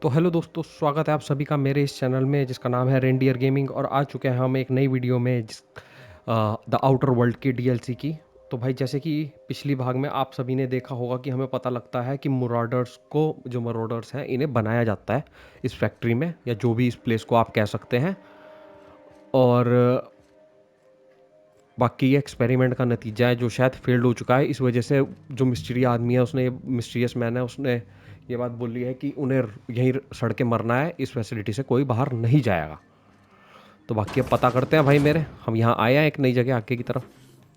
तो हेलो दोस्तों, स्वागत है आप सभी का मेरे इस चैनल में जिसका नाम है रेंडियर गेमिंग। और आ चुके हैं हम एक नई वीडियो में जिस द आउटर वर्ल्ड की डीएलसी की। तो भाई, जैसे कि पिछली भाग में आप सभी ने देखा होगा कि हमें पता लगता है कि मुराडर्स को, जो मरोडर्स हैं, इन्हें बनाया जाता है इस फैक्ट्री में, या जो भी इस प्लेस को आप कह सकते हैं। और बाकी ये एक्सपेरिमेंट का नतीजा है जो शायद फेल्ड हो चुका है। इस वजह से जो मिस्टीरियस आदमी है, उसने, मिस्टीरियस मैन है, उसने ये बात बोली है कि उन्हें यहीं सड़ के मरना है, इस फैसिलिटी से कोई बाहर नहीं जाएगा। तो बाकी अब पता करते हैं भाई मेरे, हम यहाँ आए हैं एक नई जगह आगे की तरफ,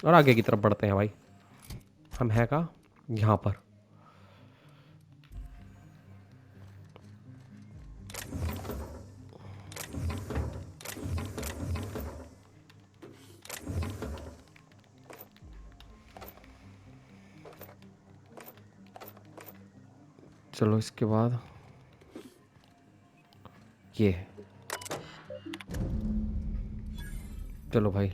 और आगे की तरफ बढ़ते हैं भाई। हम हैं कहाँ? यहाँ पर। चलो इसके बाद ये है। चलो भाई,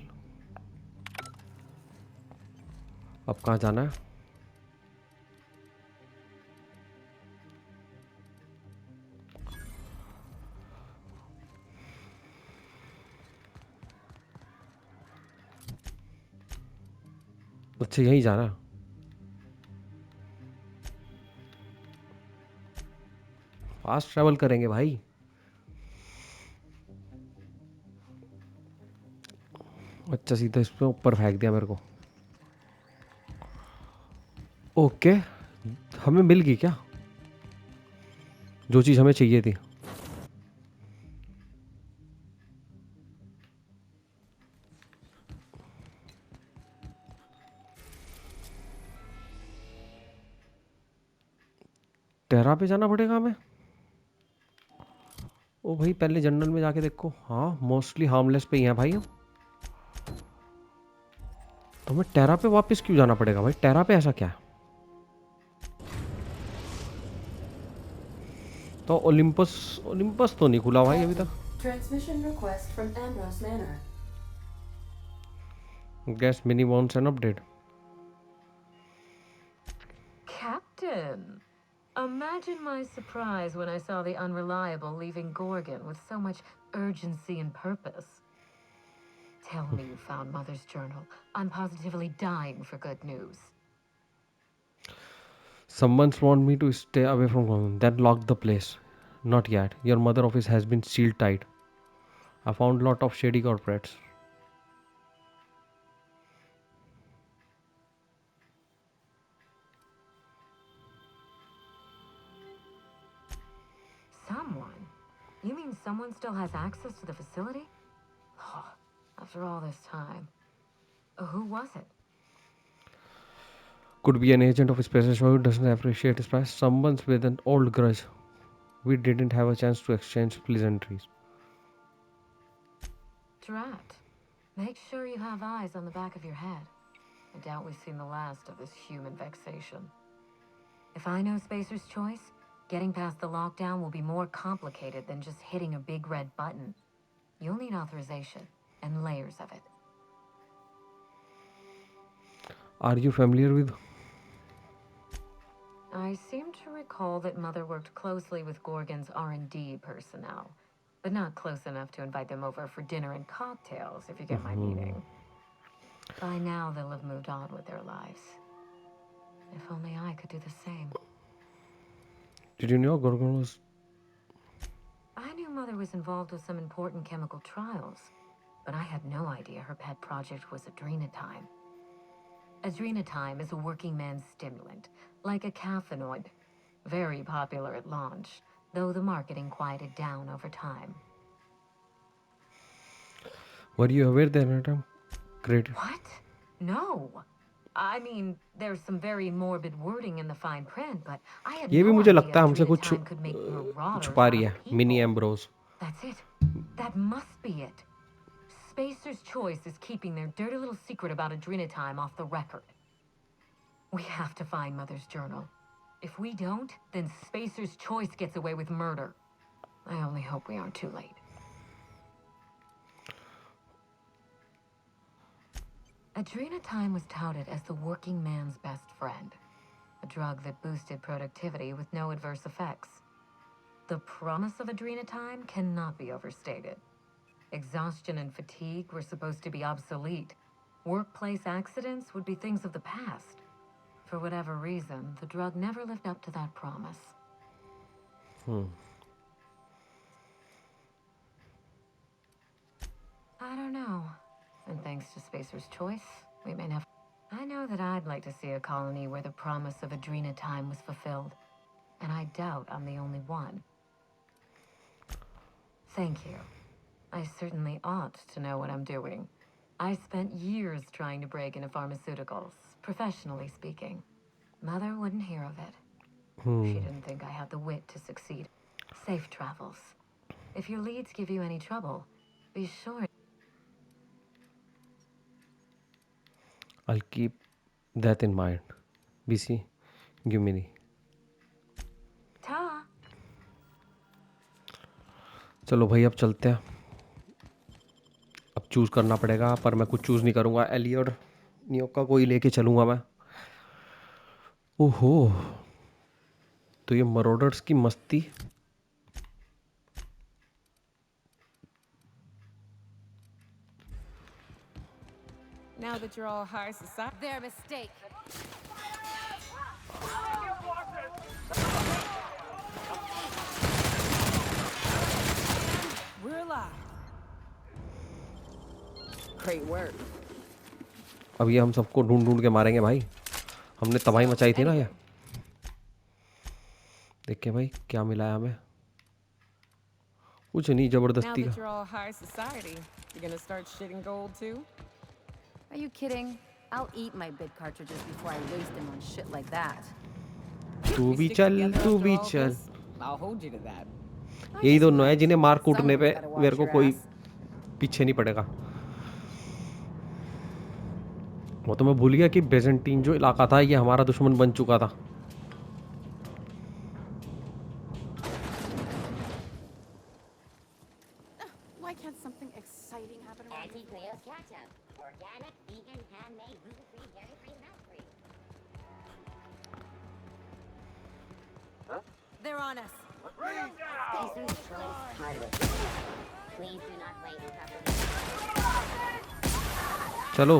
अब कहाँ जाना है? अच्छा, यहीं जाना है। फास्ट ट्रैवल करेंगे भाई। अच्छा, सीधा इस पे ऊपर फेंक दिया मेरे को। ओके, हमें मिल गई क्या जो चीज़ हमें चाहिए थी? टेरा पे जाना पड़ेगा हमें? ओ भाई, पहले जनरल में जाके देखो। हाँ, मोस्टली हार्मलेस पे ही हैं भाई हम। तो हमें टेरा पे वापस क्यों जाना पड़ेगा भाई? टेरा पे ऐसा क्या है? तो ओलिम्पस, ओलिम्पस तो नहीं खुला भाई अभी तक। Transmission request from Ambrose Manor. Gas mini wants an update. Captain, imagine my surprise when I saw the Unreliable leaving Gorgon with so much urgency and purpose. Tell me you found Mother's journal. I'm positively dying for good news. Someone's want me to stay away from home, then lock the place. Not yet. Your mother office has been sealed tight. I found lot of shady corporates. Someone? You mean someone still has access to the facility? Oh, after all this time. Who was it? Could be an agent of Space who doesn't appreciate his price. Someone's with an old grudge. We didn't have a chance to exchange pleasantries. Drat. Make sure you have eyes on the back of your head. I doubt we've seen the last of this human vexation. If I know Spacer's choice, getting past the lockdown will be more complicated than just hitting a big red button. You'll need authorization, and layers of it. Are you familiar with? I seem to recall that Mother worked closely with Gorgon's R&D personnel, but not close enough to invite them over for dinner and cocktails, if you get my meaning. By now, they'll have moved on with their lives. If only I could do the same. Did you know Gorgon was? I knew Mother was involved with some important chemical trials, but I had no idea her pet project was adrenatime. Adrenatime is a working man's stimulant, like a caffeinoid. Very popular at launch, though the marketing quieted down over time. Were you aware that Madam created? What? No. I mean, there's some very morbid wording in the fine print, but I had ये भी no मुझे idea लगता है हमसे कुछ adrenatime could make marauders छुपा out रही of है mini people. Ambrose. That's it. That must be it. Spacer's Choice is keeping their dirty little secret about adrenatime off the record. We have to find Mother's journal. If we don't, then Spacer's Choice gets away with murder. I only hope we aren't too late. Adrenatime was touted as the working man's best friend, a drug that boosted productivity with no adverse effects. The promise of Adrena time cannot be overstated. Exhaustion and fatigue were supposed to be obsolete. Workplace accidents would be things of the past. For whatever reason, the drug never lived up to that promise. I don't know. And thanks to Spacer's choice, we may never... I know that I'd like to see a colony where the promise of Adrena time was fulfilled. And I doubt I'm the only one. Thank you. I certainly ought to know what I'm doing. I spent years trying to break into pharmaceuticals, professionally speaking. Mother wouldn't hear of it. She didn't think I had the wit to succeed. Safe travels. If your leads give you any trouble, be sure... I'll keep that in mind. BC, give me. Ta! चलो भाई अब चलते हैं. अब choose करना पड़ेगा, पर मैं कुछ चूज़ नहीं करूँगा. एली और नियो का कोई लेके चलूँगा मैं. ओहो, तो ये मरोडर्स की मस्ती. Now that you're all high society, Their mistake. we're alive. Great work. अब ये हम सबको ढूंढ ढूंढ के मारेंगे भाई. हमने तबाही मचाई थी ना ये. देख के भाई क्या मिला है हमें. कुछ नहीं, Now जबरदस्ती that का. you're all high society, you're gonna start shitting gold too? Are you kidding? I'll eat my bid cartridges before I waste them on shit like that. तू We भी stick चल, together तू after भी all चल. this? I'll hold you to that. यही दोनों है जिन्हें मार कूटने Someone's पे gotta watch मेरे को your कोई ass. पीछे नहीं पड़ेगा. वो तो मैं भूल गया कि बेजेंटीन जो इलाका था ये हमारा दुश्मन बन चुका था. Why can't something exciting happen around here? Anti-Cleo's ketchup. Organic, vegan, handmade, gluten-free, dairy-free, milk-free. They're on us. Spacer's choice hardware. Please do not play improperly. चलो.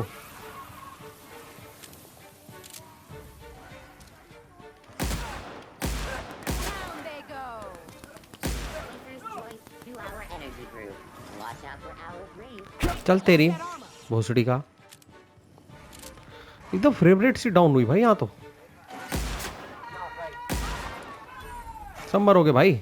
Down they go. Spacer's choice 2-hour energy brew. Watch out for hour 3. चल तेरी भोसड़ी का. एकदम frame rate C down हुई भाई यहाँ तो. सब मरोगे भाई.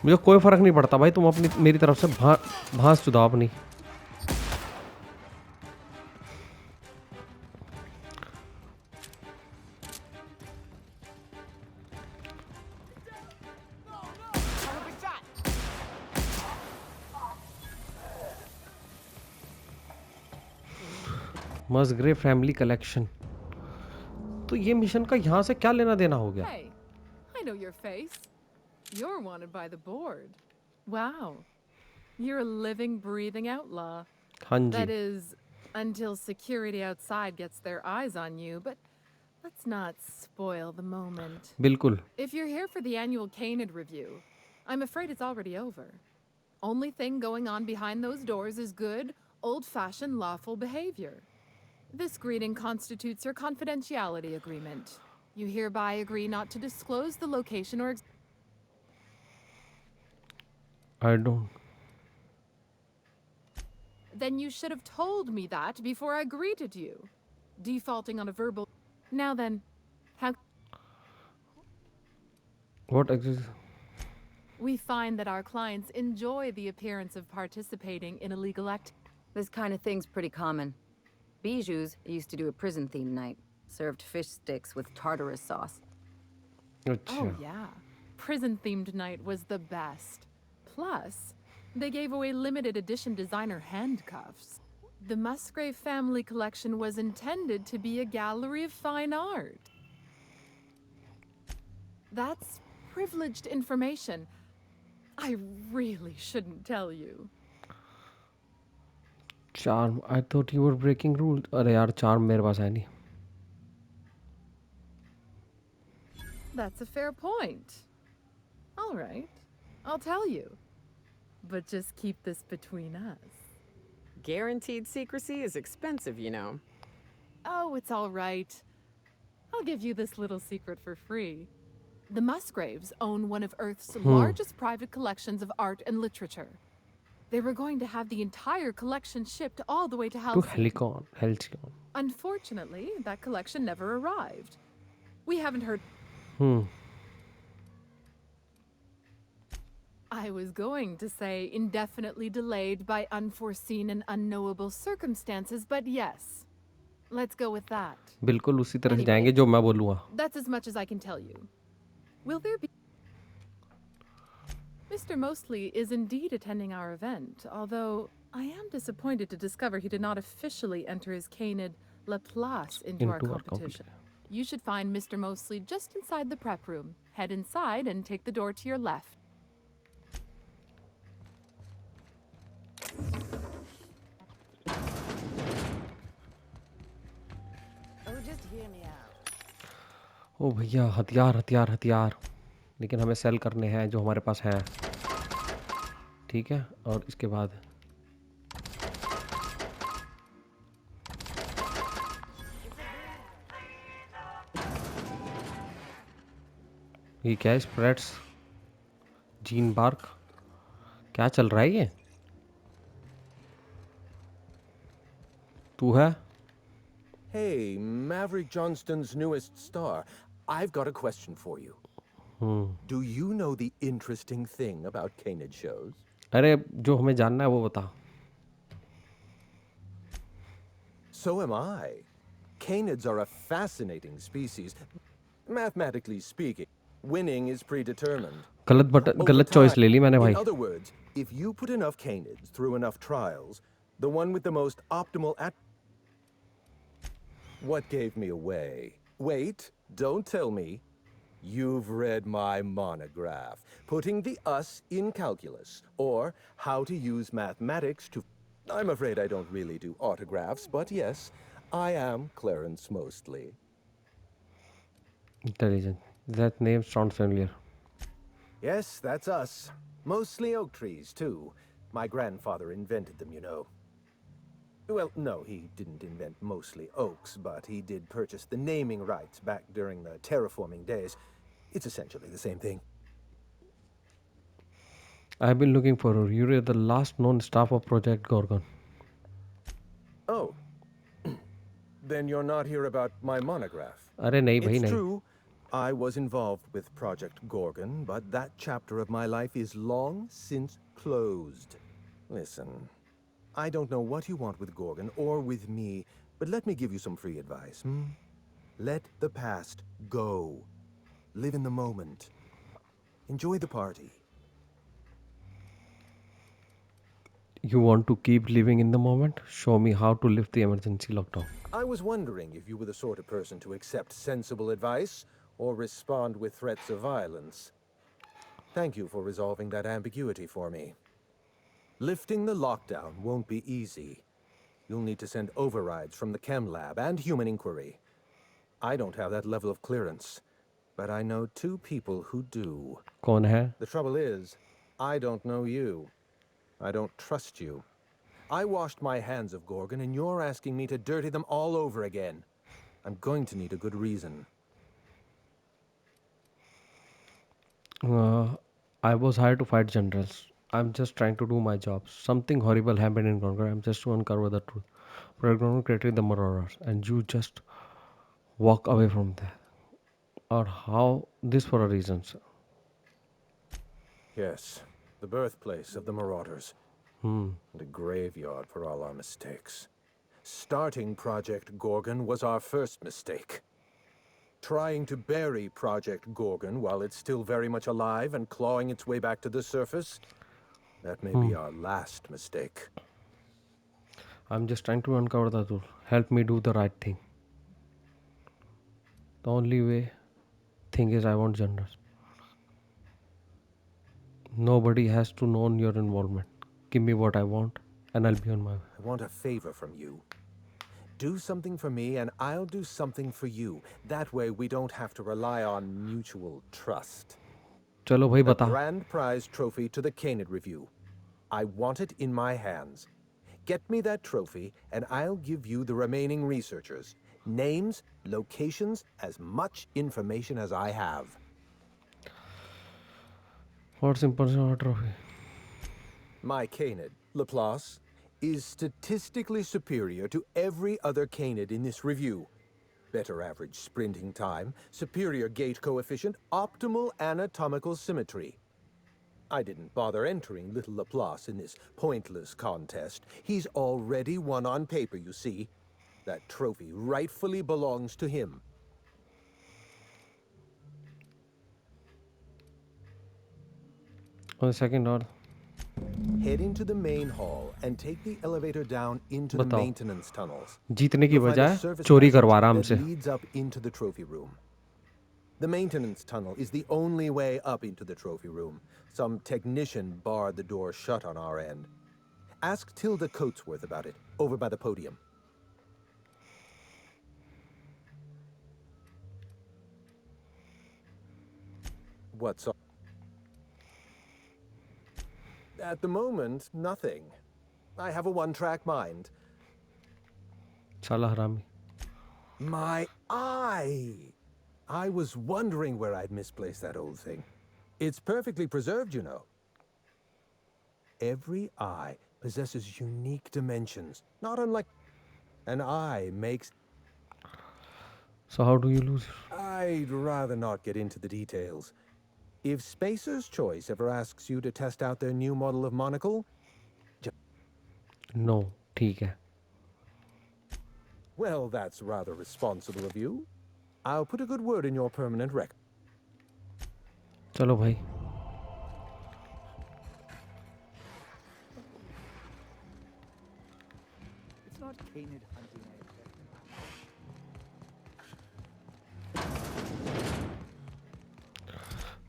मुझे कोई फर्क नहीं पड़ता भाई. तुम अपनी मेरी तरफ से भांस चुदाओ अपनी. मस्ग्रे फैमिली कलेक्शन. तो ये मिशन का यहाँ से क्या लेना देना हो गया. Hey, I know your face. You're wanted by the board. Wow. You're a living, breathing outlaw. हाँ That ji. is, until security outside gets their eyes on you, but let's not spoil the moment. बिल्कुल. If you're here for the annual Canid review, I'm afraid it's already over. Only thing going on behind those doors is good, old-fashioned lawful behavior. This greeting constitutes your confidentiality agreement. You hereby agree not to disclose the location or... I don't. Then you should have told me that before I greeted you. Defaulting on a verbal... Now then, how... What exactly? We find that our clients enjoy the appearance of participating in illegal act... This kind of thing's pretty common. Bijou's used to do a prison-themed night. Served fish sticks with tartarus sauce. अच्छा. Oh, yeah. Prison-themed night was the best. Plus, they gave away limited edition designer handcuffs. The Musgrave family collection was intended to be a gallery of fine art. That's privileged information. I really shouldn't tell you. Charm, I thought you were breaking rules. अरे यार charm मेरे पास है नहीं. That's a fair point. All right, I'll tell you. But just keep this between us. Guaranteed secrecy is expensive, you know. Oh, it's all right. I'll give you this little secret for free. The Musgraves own one of Earth's largest private collections of art and literature. They were going to have the entire collection shipped all the way to To Halcyon. Halcyon. Unfortunately, that collection never arrived. We haven't heard. I was going to say indefinitely delayed by unforeseen and unknowable circumstances, but yes. Let's go with that. बिल्कुल उसी तरह से Anyway, जाएंगे जो मैं बोलूँगा. That's as much as I can tell you. Will there be... Mr. Mostly is indeed attending our event, although I am disappointed to discover he did not officially enter his canid La Place into our competition. You should find Mr. Mostly just inside the prep room. Head inside and take the door to your left. Oh, just hear me out. ओ भैया हथियार हथियार हथियार. लेकिन हमें cell करने हैं जो हमारे पास हैं. ठीक है और इसके बाद ये क्या है? स्प्रेड्स जीन बार्क क्या चल रहा है ये? तू है? Hey, Maverick Johnston's newest star. I've got a question for you. Do you know the interesting thing about canid shows? अरे जो हमें जानना है वो बता. So am I. Canids are a fascinating species. Mathematically speaking, winning is predetermined. गलत choice ले ली मैंने भाई. In other words, if you put enough canids through enough trials, the one with the most optimal What gave me away? Wait, don't tell me. You've read my monograph, Putting the Us in Calculus, or How to Use Mathematics to... I'm afraid I don't really do autographs, but yes, I am Clarence Mostly. Intelligent. That name sounds familiar. Yes, that's us. Mostly oak trees, too. My grandfather invented them, you know. Well, no, he didn't invent mostly oaks, but he did purchase the naming rights back during the terraforming days. It's essentially the same thing. I've been looking for her. You're the last known staff of Project Gorgon. Oh. Then you're not here about my monograph. अरे नहीं भाई It's नहीं. true, I was involved with Project Gorgon, but that chapter of my life is long since closed. Listen, I don't know what you want with Gorgon or with me, but let me give you some free advice. Let the past go. Live in the moment. Enjoy the party. You want to keep living in the moment? Show me how to lift the emergency lockdown. I was wondering if you were the sort of person to accept sensible advice or respond with threats of violence. Thank you for resolving that ambiguity for me. Lifting the lockdown won't be easy. You'll need to send overrides from the chem lab and human inquiry. I don't have that level of clearance, but I know two people who do. कौन है? The trouble is, I don't know you. I don't trust you. I washed my hands of Gorgon, and you're asking me to dirty them all over again. I'm going to need a good reason. I was hired to fight generals. I'm just trying to do my job. Something horrible happened in Gorgon. I'm just to uncover the truth. Project Gorgon created the marauders, and you just walk away from that. Or how? This for a reason, sir. Yes, the birthplace of the marauders. And a graveyard for all our mistakes. Starting Project Gorgon was our first mistake. Trying to bury Project Gorgon while it's still very much alive and clawing its way back to the surface, that may be our last mistake. I'm just trying to uncover the truth. Help me do the right thing. The only way thing is I want genders. Nobody has to know your involvement. Give me what I want and I'll be on my way. I want a favor from you. Do something for me and I'll do something for you. That way we don't have to rely on mutual trust. चलो भाई The बता. grand prize trophy to the Canid Review. I want it in my hands. Get me that trophy and I'll give you the remaining researchers. Names, locations, as much information as I have. What's important about trophy? My Canid, Laplace, is statistically superior to every other Canid in this review. Better average sprinting time, superior gait coefficient, optimal anatomical symmetry. I didn't bother entering little Laplace in this pointless contest. He's already won on paper, you see. That trophy rightfully belongs to him. On the second or Head into the main hall and take the elevator down into the बताओ. maintenance tunnels. जीतने की You'll find a बजाय service चोरी passage करवा रहा that हमसे. leads up into the trophy room. The maintenance tunnel is the only way up into the trophy room. Some technician barred the door shut on our end. Ask Tilda Coatsworth about it, over by the podium. What's up? At the moment, nothing. I have a one-track mind. साला हरामी. My eye! I was wondering where I'd misplaced that old thing. It's perfectly preserved, you know. Every eye possesses unique dimensions, not unlike... An eye makes... So how do you lose? I'd rather not get into the details. If Spacer's Choice ever asks you to test out their new model of monocle... No, ठीक है. Well, that's rather responsible of you. I'll put a good word in your permanent record. चलो भाई. It's not canid hunting I expect.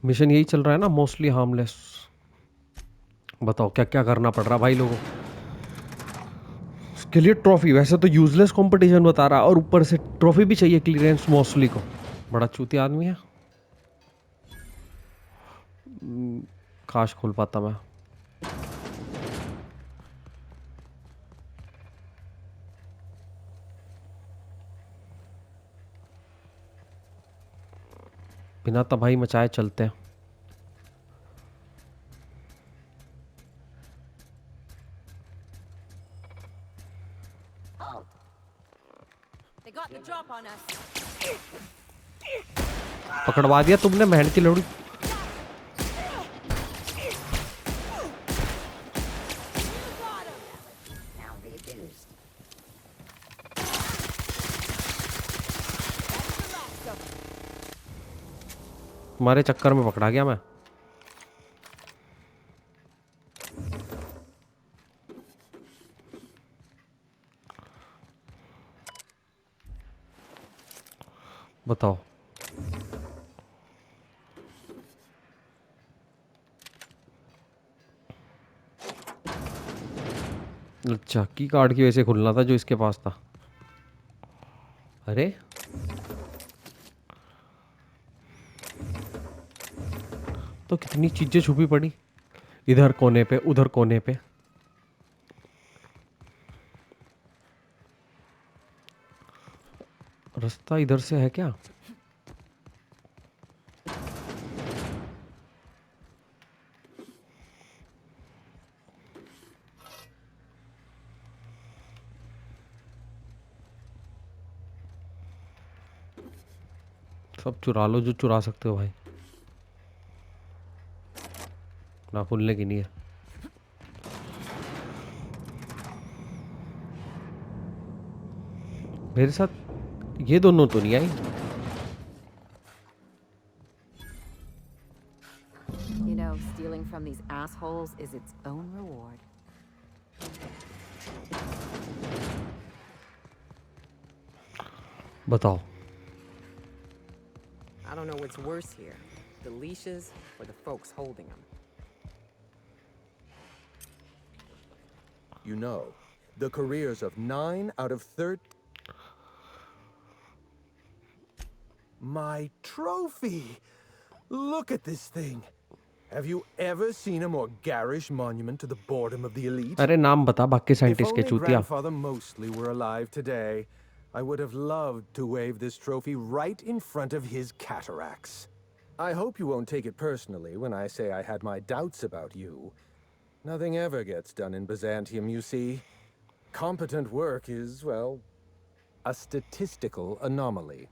Mission यही चल रहा है ना, mostly harmless. बताओ क्या क्या करना पड़ रहा भाई लोगों के लिए. ट्रॉफी वैसे तो यूजलेस कंपटीशन बता रहा और ऊपर से ट्रॉफी भी चाहिए क्लियरेंस मोस्टली को. बड़ा चूती आदमी है. काश खोल पाता मैं. बिना तबाही मचाए चलते हैं. They got the drop on us. पकड़वा दिया तुमने मेहनत की लड़ू. Now reduced. तुम्हारे चक्कर में पकड़ा गया मैं. बताओ. अच्छा, की कार्ड की वजह से खुलना था जो इसके पास था. अरे तो कितनी चीजें छुपी पड़ी इधर कोने पे उधर कोने पे. रास्ता इधर से है क्या? सब चुरा लो जो चुरा सकते हो भाई. ना खुलने की नहीं है. मेरे साथ ये दोनों तो नहीं आई. You know, stealing from these assholes is its own reward. बताओ। I don't know what's worse here, the leashes or the folks holding them. You know, the careers of 9 out of 13. My trophy! Look at this thing. Have you ever seen a more garish monument to the boredom of the elite? अरे नाम बता बाकी If scientist के only चूतिया। Grandfather Mostly were alive today, I would have loved to wave this trophy right in front of his cataracts. I hope you won't take it personally when I say I had my doubts about you. Nothing ever gets done in Byzantium, you see. Competent work is, well, a statistical anomaly.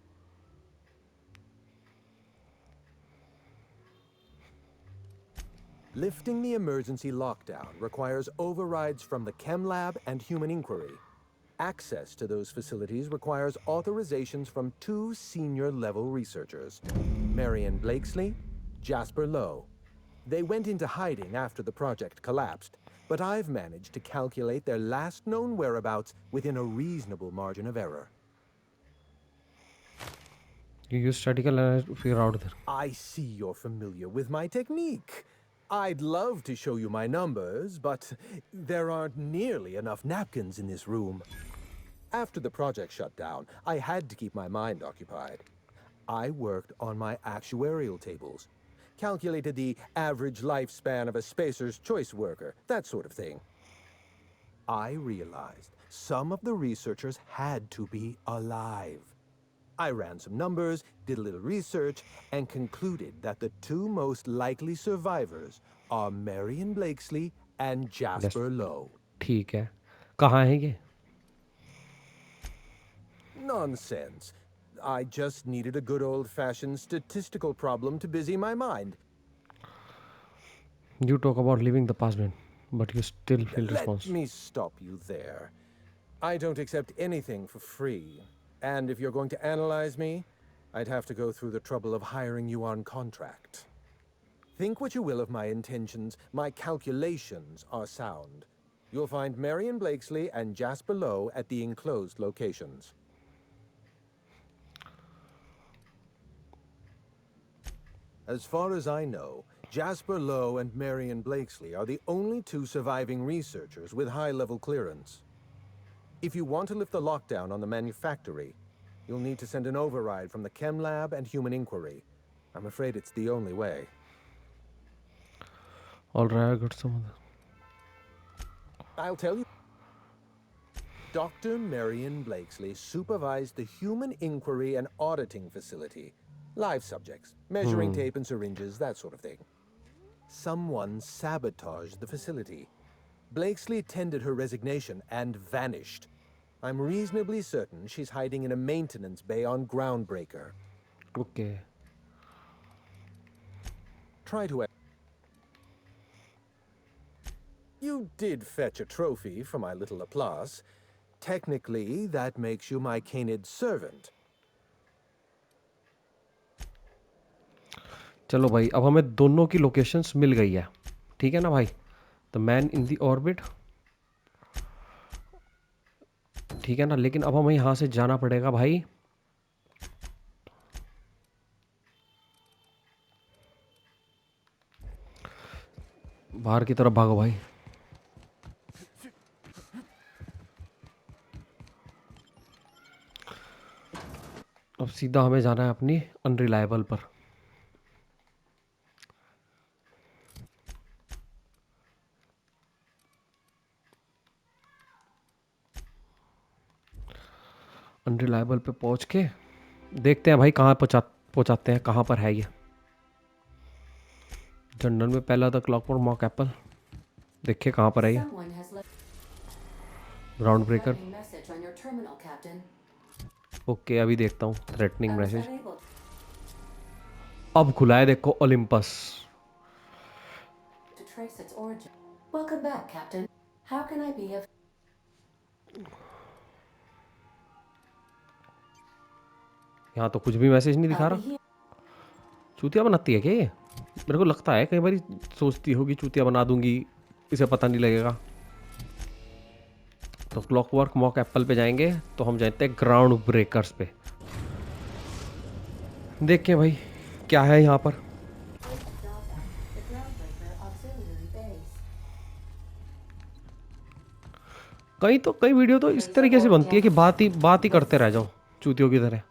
Lifting the emergency lockdown requires overrides from the Chem Lab and Human Inquiry. Access to those facilities requires authorizations from 2 senior-level researchers, Marion Blakesley, Jasper Lowe. They went into hiding after the project collapsed, but I've managed to calculate their last known whereabouts within a reasonable margin of error. You use statistical analysis to figure out there. I see you're familiar with my technique. I'd love to show you my numbers, but there aren't nearly enough napkins in this room. After the project shut down, I had to keep my mind occupied. I worked on my actuarial tables, calculated the average lifespan of a spacer's choice worker, that sort of thing. I realized some of the researchers had to be alive. I ran some numbers, did a little research, and concluded that the 2 most likely survivors are Marion Blakesley and Jasper Lowe. ठीक है, कहाँ है ये? Nonsense. I just needed a good old-fashioned statistical problem to busy my mind. You talk about living the past, man, but you still feel Let responsible. me stop you there. I don't accept anything for free. And if you're going to analyze me, I'd have to go through the trouble of hiring you on contract. Think what you will of my intentions, my calculations are sound. You'll find Marion Blakesley and Jasper Lowe at the enclosed locations. As far as I know, Jasper Lowe and Marion Blakesley are the only 2 surviving researchers with high-level clearance. If you want to lift the lockdown on the manufactory, you'll need to send an override from the Chem Lab and Human Inquiry. I'm afraid it's the only way. All right, I got some of that. I'll tell you. Dr. Marion Blakesley supervised the Human Inquiry and Auditing Facility. Live subjects, measuring tape and syringes, that sort of thing. Someone sabotaged the facility. Blakesley tendered her resignation and vanished. I'm reasonably certain she's hiding in a maintenance bay on Groundbreaker. Okay. Try to... You did fetch a trophy for my little applause. Technically, that makes you my canid servant. चलो भाई, अब हमें दोनों की locations मिल गई है, ठीक है ना भाई? The man in the orbit, ठीक है ना? लेकिन अब हमें यहाँ से जाना पड़ेगा भाई बाहर की तरफ, भागो भाई। अब सीधा हमें जाना है अपनी अनरिलायबल पर। अनरिलायबल पे पहुंच के देखते हैं भाई कहाँ पहुंचाते हैं, कहाँ पर है ये। जनरल में पहला था क्लॉकवर्क मॉक एप्पल, देखिए कहाँ पर है ये। Someone has left ground breaker, threatening message on your terminal, Captain. Okay अभी देखता हूँ I threatening was message. unable. अब खुला है देखो, Olympus. To trace its origin. Welcome back, Captain. How can I be of... यहाँ तो कुछ भी मैसेज नहीं दिखा I'll be रहा। here. चूतिया बनाती है क्या ये? मेरे को लगता है कई बार सोचती होगी चूतिया बना दूंगी, इसे पता नहीं लगेगा। तो क्लॉकवर्क मॉक एप्पल पे जाएंगे तो हम जाते हैं ग्राउंड ब्रेकर्स पे। देखते हैं भाई क्या है यहाँ पर। The groundbreaker auxiliary base. कई वीडियो तो इस तरीके से बनती है कि बात ही करते रह जाओ चूतियों की तरह।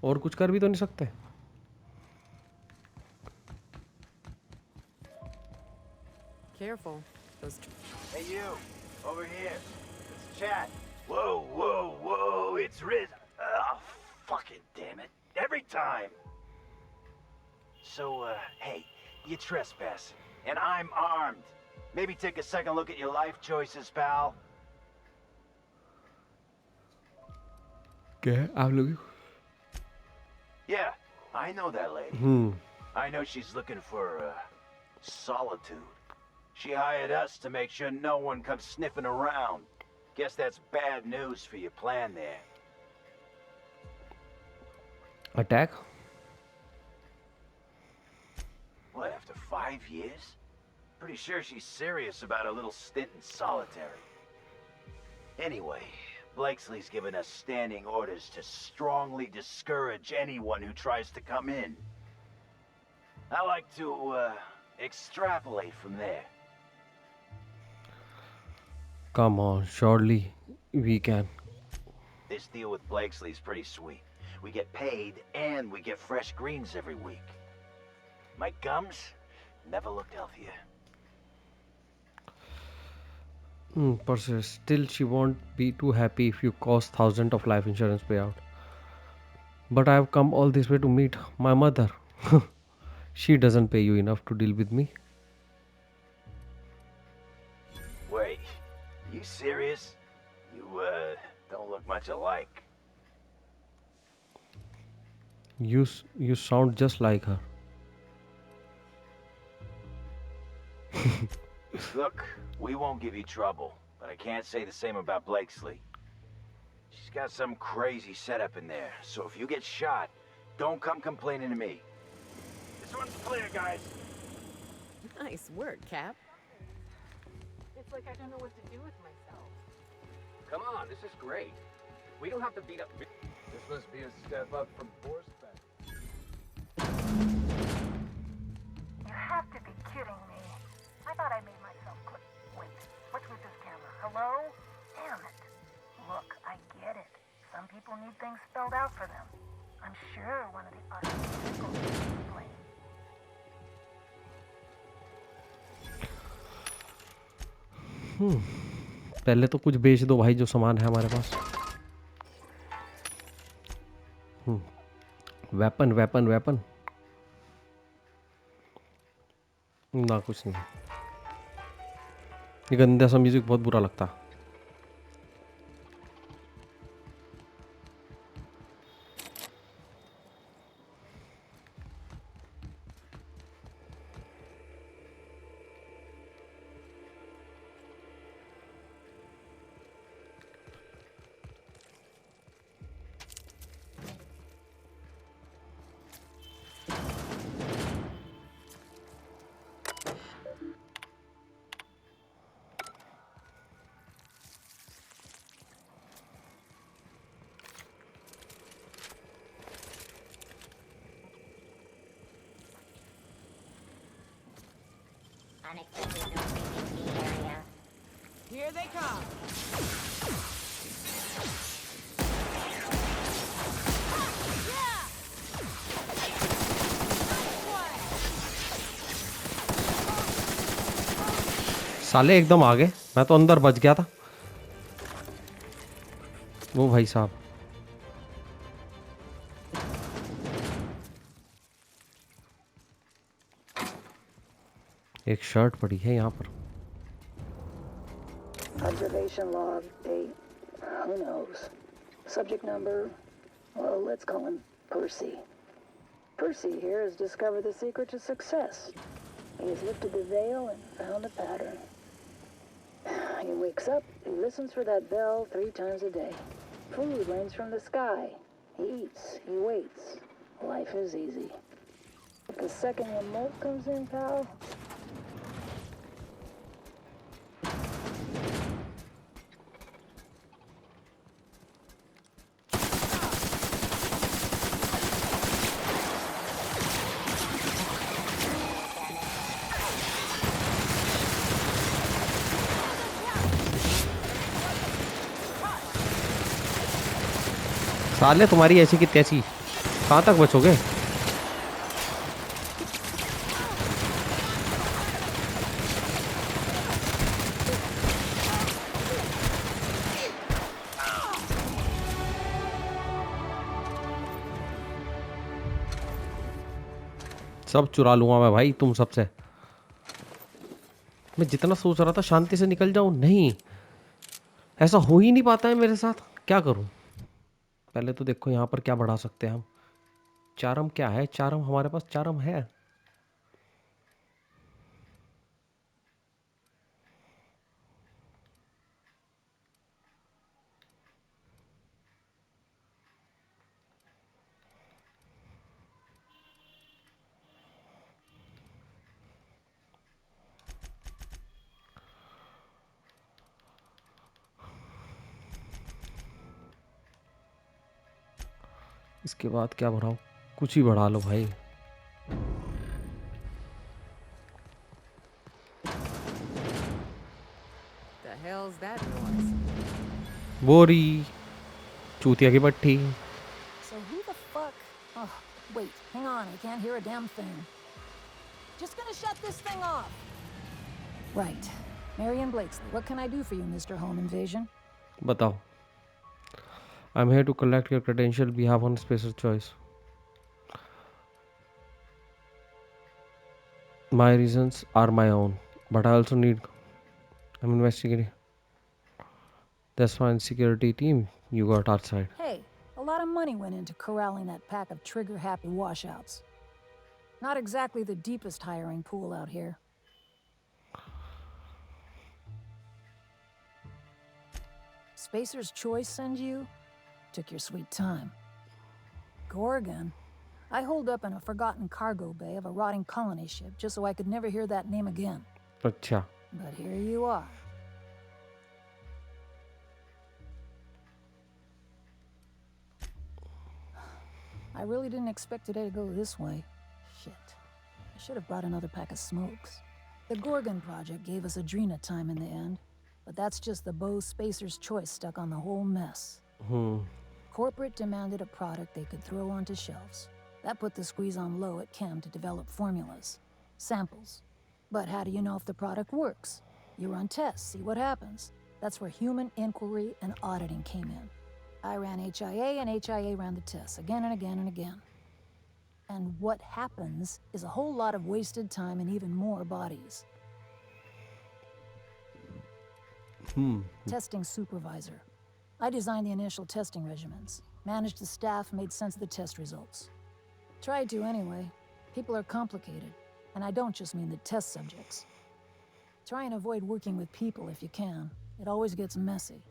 और कुछ कर भी तो नहीं सकते। Careful. Those Hey you, over here. Let's chat. Whoa, whoa, whoa, it's Riz. Oh, fucking damn it. Every time. So, hey, you're trespassing. And I'm armed. Maybe take a second look at your life choices, pal. क्या है आप लोग? Yeah, I know that lady. I know she's looking for, solitude. She hired us to make sure no one comes sniffing around. Guess that's bad news for your plan there. Attack? What, after 5 years? Pretty sure she's serious about a little stint in solitary. Anyway, Blakesley's given us standing orders to strongly discourage anyone who tries to come in. I like to, extrapolate from there. Come on, surely we can. This deal with Blakesley's pretty sweet. We get paid and we get fresh greens every week. My gums never looked healthier. But still she won't be too happy if you cost thousands of life insurance payout. But I have come all this way to meet my mother. She doesn't pay you enough to deal with me. Wait, you serious? You, don't look much alike. You sound just like her. Look, we won't give you trouble, but I can't say the same about Blakesley. She's got some crazy setup in there, so if you get shot, don't come complaining to me. This one's clear, guys. nice work, Cap. It's like I don't know what to do with myself. Come on, this is great. We don't have to beat up. This must be a step up from horseback. You have to be kidding me. I thought I made myself clear. Wait, what's with this camera? Hello? Damn it. Look, I get it. Some people need things spelled out for them. I'm sure one of the artists will explain. पहले तो कुछ बेच दो भाई जो सामान है हमारे पास। वेपन वेपन वेपन ना कुछ नहीं। ये गंदा सा म्यूजिक बहुत बुरा लगता। Unexpected noise in the area. Here they come. साले एकदम आ गए। मैं तो अंदर बच गया था। वो भाई साहब एक शर्ट पड़ी है यहाँ पर। Observation log, date, who knows. Subject number, well, let's call him Percy. Percy here has discovered the secret to success. He has lifted the veil and found a pattern. He wakes up, he listens for that bell 3 times a day. Food rains from the sky. He eats, he waits. Life is easy. But the second your molt comes in, pal, साले तुम्हारी ऐसी की तैसी, कहाँ तक बचोगे? सब चुरा लूंगा मैं भाई तुम सबसे। मैं जितना सोच रहा था शांति से निकल जाऊं, नहीं, ऐसा हो ही नहीं पाता है मेरे साथ। क्या करूं? पहले तो देखो यहाँ पर क्या बढ़ा सकते हैं हम। चारम क्या है? चारम हमारे पास चारम है। इसके बाद क्या बढ़ाऊं? कुछ ही बढ़ा लो भाई। The hell's that noise? बोरी, चूतिया की पट्टी। So who the fuck? Oh, wait, hang on, I can't hear a damn thing. Just gonna shut this thing off. Right. Marion Blakesley, what can I do for you, Mr. Home Invasion? बताओ। I'm here to collect your credential. We have one special choice. My reasons are my own, but I also need. I'm investigating. That's fine, security team. You got our side. Hey, a lot of money went into corralling that pack of trigger-happy washouts. Not exactly the deepest hiring pool out here. Spacer's Choice send you? Took your sweet time. Gorgon? I holed up in a forgotten cargo bay of a rotting colony ship just so I could never hear that name again. अच्छा। But here you are. I really didn't expect today to go this way. Shit. I should have brought another pack of smokes. The Gorgon project gave us Adrena time in the end, but that's just the Bo Spacer's Choice stuck on the whole mess. Corporate demanded a product they could throw onto shelves. That put the squeeze on low at Chem to develop formulas, samples. But how do you know if the product works? You run tests, see what happens. That's where human inquiry and auditing came in. I ran HIA and HIA ran the tests again and again and again. And what happens is a whole lot of wasted time and even more bodies. Testing supervisor. I designed the initial testing regimens, managed the staff, made sense of the test results. Tried to anyway. People are complicated, and I don't just mean the test subjects. Try and avoid working with people if you can. It always gets messy.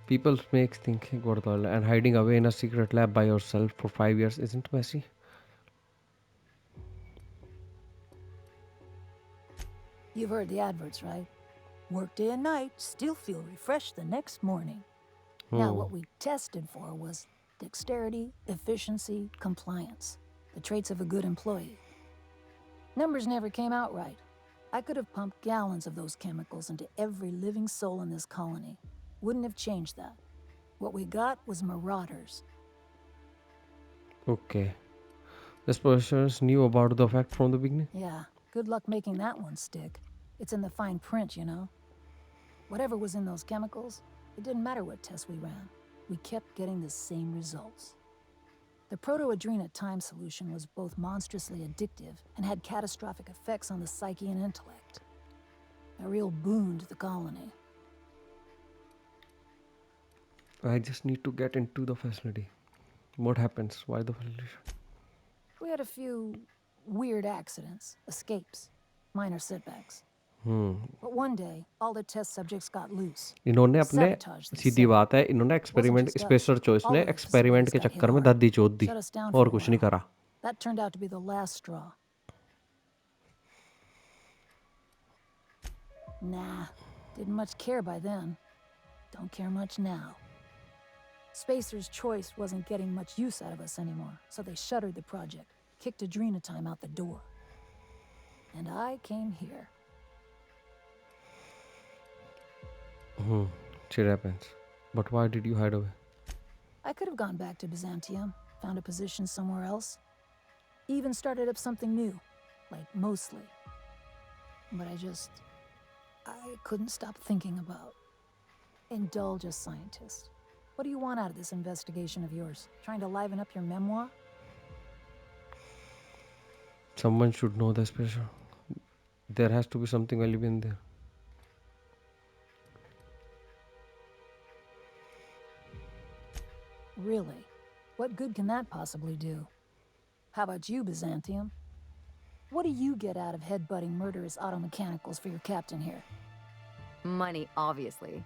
People make thinking Gordal, and hiding away in a secret lab by yourself for 5 years isn't messy. You've heard the adverts, right? Work day and night, still feel refreshed the next morning. Now, what we tested for was dexterity, efficiency, compliance. The traits of a good employee. Numbers never came out right. I could have pumped gallons of those chemicals into every living soul in this colony. Wouldn't have changed that. What we got was marauders. Okay. This person knew about the fact from the beginning. Yeah, good luck making that one stick. It's in the fine print, you know. Whatever was in those chemicals, it didn't matter what tests we ran. We kept getting the same results. The proto-adrena time solution was both monstrously addictive and had catastrophic effects on the psyche and intellect. A real boon to the colony. I just need to get into the facility. What happens? Why the facility? We had a few weird accidents, escapes, minor setbacks. But one day, all the test subjects got loose. इन्होंने अपने Sabotaged the Sidhi set. बात है, इन्होंने experiment just us. Spacer choice All ने of the experiment facilities के got hit चक्कर में hard. धद्दी चोद दी Shut us down और for a कुछ नहीं while. करा. That turned out to be the last straw. Nah, didn't much care by then. Don't care much now. Spacer's Choice wasn't getting much use out of us anymore, so they shuttered the project, kicked Adrena time out the door. And I came here. Shit happens. But why did you hide away? I could have gone back to Byzantium, found a position somewhere else, even started up something new, like mostly. But I couldn't stop thinking about. Indulge a scientist. What do you want out of this investigation of yours? Trying to liven up your memoir? Someone should know the special. There has to be something valuable in there. Really? What good can that possibly do? How about you, Byzantium? What do you get out of headbutting murderous automechanicals for your captain here? Money, obviously.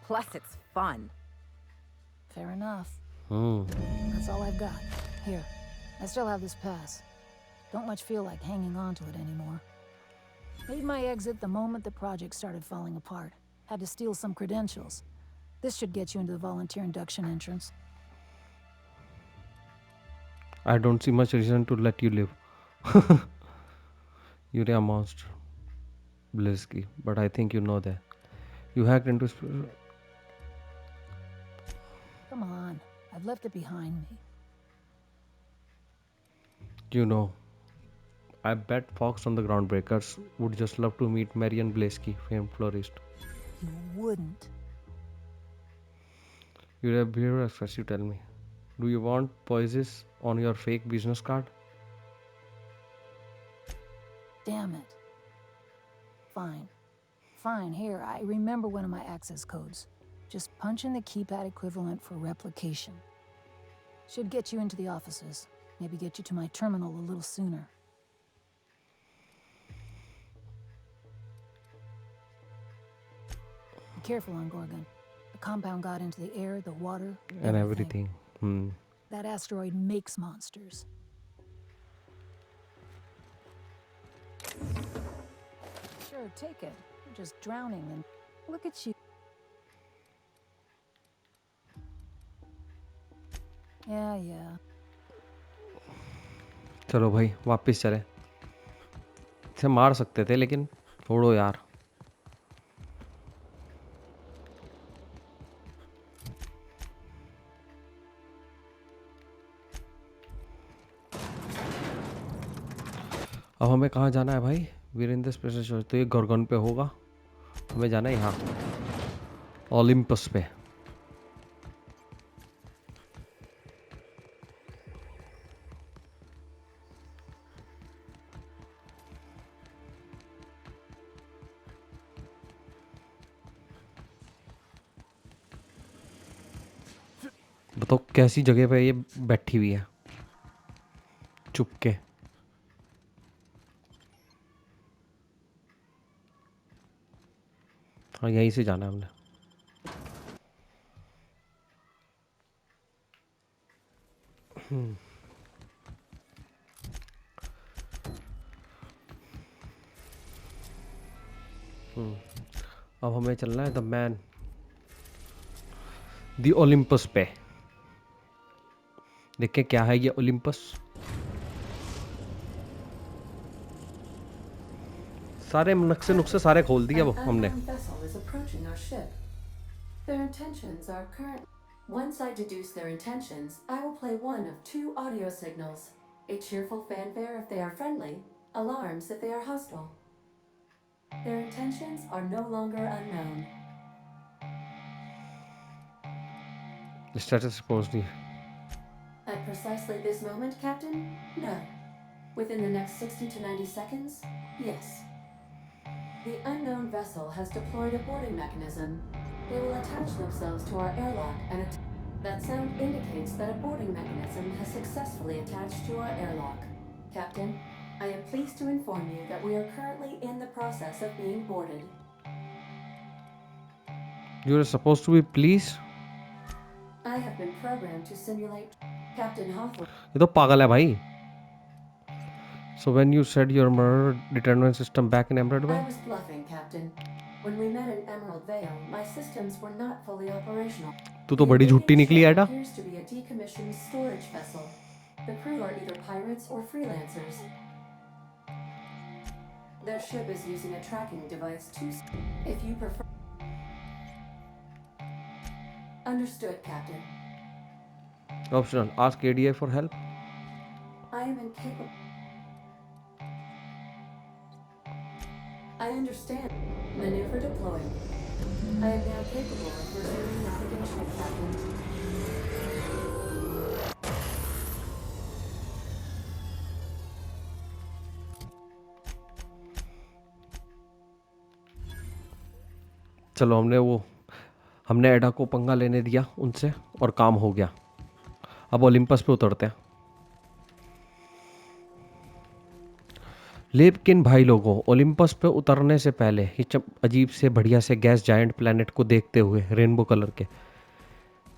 Plus, it's fun. Fair enough. Hmm. That's all I've got. Here, I still have this pass. Don't much feel like hanging on to it anymore. Made my exit the moment the project started falling apart. Had to steal some credentials. This should get you into the volunteer induction entrance. I don't see much reason to let you live. You're a monster, Blizzky. But I think you know that. You hacked into. Come on, I've left it behind me. You know, I bet Fox on the Groundbreakers would just love to meet Marian Blesky, famed florist. You wouldn't. You're a behavior expert, you tell me. Do you want poises on your fake business card? Damn it. Fine. Fine, here, I remember one of my access codes. Just punch in the keypad equivalent for replication. Should get you into the offices. Maybe get you to my terminal a little sooner. Be careful on Gorgon. The compound got into the air, the water, And everything. That asteroid makes monsters. Sure, take it. You're just drowning and look at you. Yeah. चलो भाई वापस चले. इसे मार सकते थे लेकिन छोड़ो यार. अब हमें कहाँ जाना है भाई? वीरेंद्र स्पेशल. तो ये गोर्गन पे होगा. हमें जाना है यहाँ ओलिम्पस पे. बताओ कैसी जगह पे ये बैठी हुई है चुपके. हाँ यहीं से जाना है हमने. अब हमें चलना है द मैन द ओलिम्पस पे. देखें क्या है ये ओलिम्पस. सारे नक्शे नुक्से सारे खोल दिए अब हमने. Their intentions are current. Once I deduce their intentions, I will play one of two audio signals. A cheerful fanfare if they are friendly, alarms if they are hostile. Their intentions are no longer unknown. The status supposed to. At precisely this moment, Captain? No. Within the next 60 to 90 seconds? Yes. The unknown vessel has deployed a boarding mechanism. They will attach themselves to our airlock and that sound indicates that a boarding mechanism has successfully attached to our airlock. Captain, I am pleased to inform you that we are currently in the process of being boarded. You are supposed to be pleased. I have been programmed to simulate Captain Hawthorne. ये तो पागल है भाई. So when you said your murder deterrent system back in Emerald I Vale? was bluffing, Captain. When we met in Emerald Vale, my systems were not fully operational. तू तो बड़ी झूठी निकली एडा. Appears to be a decommissioned storage vessel. The crew are either pirates or freelancers. Their ship is using a tracking device to, if you prefer. Understood, Captain. Optional. Ask ADI for help. I am incapable. I understand. Maneuver deployed. I am now capable of resuming navigation, Captain. चलो हमने एडा को पंगा लेने दिया उनसे और काम हो गया। अब ओलिम्पस पे उतरते हैं। लेकिन भाई लोगों, ओलिम्पस पे उतरने से पहले ही अजीब से बढ़िया से गैस जायंट प्लैनेट को देखते हुए, रेनबो कलर के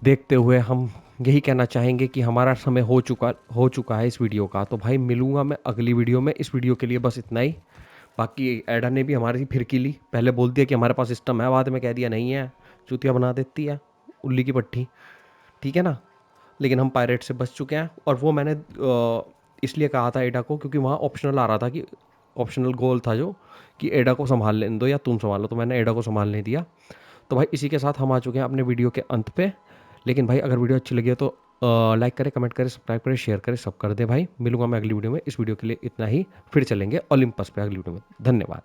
देखते हुए, हम यही कहना चाहेंगे कि हमारा समय हो चुका है इस वीडियो का। तो भाई मिलूंगा मैं अगली वीडियो में। इस वीडियो के लिए बस इतना ही। बाकी एडा ने भी हमारी फिरकी ली। पहले बोल दिया कि हमारे पास सिस्टम है, बाद में कह दिया नहीं है, चूतिया बना देती है उल्ली की पट्टी। ठीक है ना। लेकिन हम पायरेट से बच चुके हैं। और वो मैंने इसलिए कहा था एडा को क्योंकि वहाँ ऑप्शनल आ रहा था कि ऑप्शनल गोल था जो कि एडा को संभाल लेने दो या तुम संभालो, तो मैंने एडा को संभालने दिया। तो भाई इसी के साथ हम आ चुके हैं अपने वीडियो के अंत पे। लेकिन भाई अगर वीडियो अच्छी लगी है तो लाइक करें, कमेंट करें, सब्सक्राइब करें, शेयर करें, सब कर दे भाई। मिलूंगा मैं अगली वीडियो में। इस वीडियो के लिए इतना ही। फिर चलेंगे ओलिम्पस पे अगली वीडियो में। धन्यवाद।